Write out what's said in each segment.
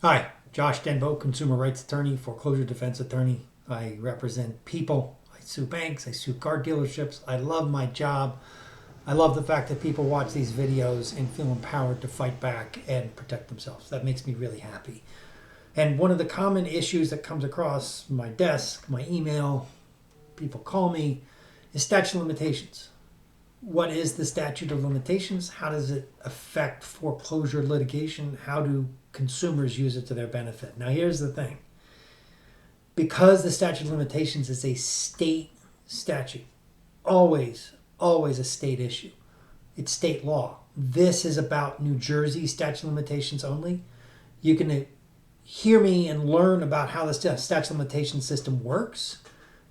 Hi, Josh Denbo, consumer rights attorney, foreclosure defense attorney. I represent people. I sue banks. I sue car dealerships. I love my job. I love the fact that people watch these videos and feel empowered to fight back and protect themselves. That makes me really happy. And one of the common issues that comes across my desk, my email, people call me, is statute of limitations. What is the statute of limitations? How does it affect foreclosure litigation? How do consumers use it to their benefit? Now, here's the thing. Because the statute of limitations is a state statute, always a state issue. It's state law. This is about New Jersey statute of limitations only. You can hear me and learn about how the statute of limitations system works,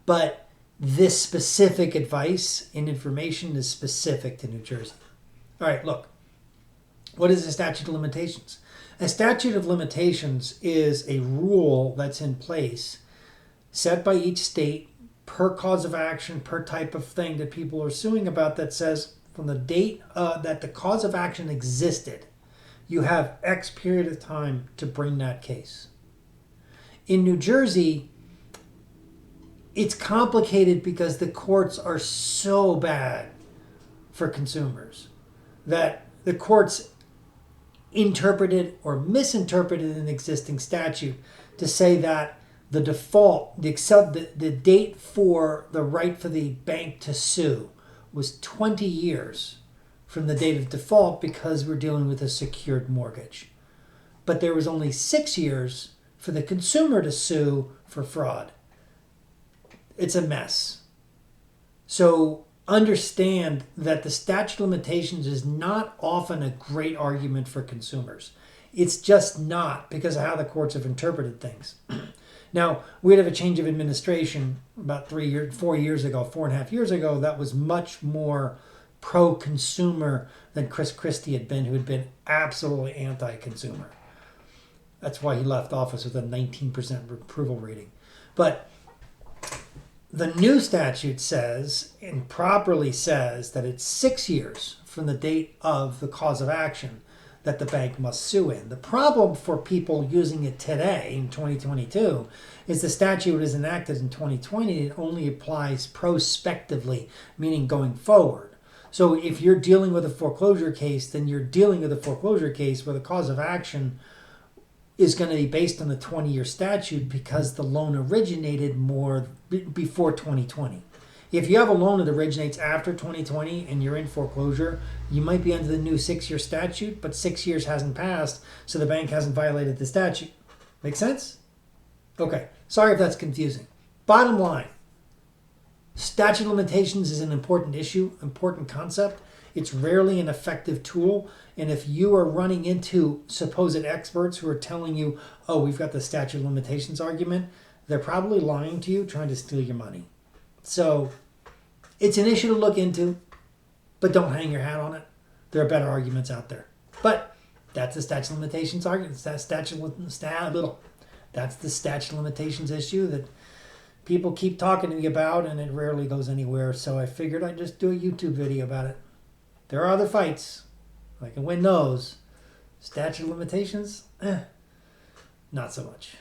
but this specific advice and information is specific to New Jersey. All right, look. What is a statute of limitations? A statute of limitations is a rule that's in place set by each state per cause of action, per type of thing that people are suing about, that says from the date that the cause of action existed, you have X period of time to bring that case. In New Jersey, it's complicated because the courts are so bad for consumers that the courts interpreted or misinterpreted an existing statute to say that the default, the date for the right for the bank to sue was 20 years from the date of default because we're dealing with a secured mortgage. But there was only 6 years for the consumer to sue for fraud. It's a mess. So understand that the statute of limitations is not often a great argument for consumers. It's just not, because of how the courts have interpreted things. Now, we had a change of administration about 4 years ago, 4.5 years ago, that was much more pro-consumer than Chris Christie had been, who had been absolutely anti-consumer. That's why he left office with a 19% approval rating. But the new statute says, and properly says, that it's 6 years from the date of the cause of action that the bank must sue in. The problem for people using it today in 2022 is the statute was enacted in 2020. It only applies prospectively, meaning going forward. So if you're dealing with a foreclosure case, then you're dealing with a foreclosure case where the cause of action is going to be based on the 20-year statute because the loan originated before 2020. If you have a loan that originates after 2020 and you're in foreclosure, you might be under the new 6-year statute, but 6 years hasn't passed, so the bank hasn't violated the statute. Make sense? Okay, sorry if that's confusing. Bottom line, statute of limitations is an important issue, important concept. It's rarely an effective tool. And if you are running into supposed experts who are telling you, oh, we've got the statute of limitations argument, they're probably lying to you, trying to steal your money. So it's an issue to look into, but don't hang your hat on it. There are better arguments out there. But that's the statute of limitations argument. That's the statute of limitations issue that people keep talking to me about, and it rarely goes anywhere. So I figured I'd just do a YouTube video about it. There are other fights. I can win those. Statute of limitations? Not so much.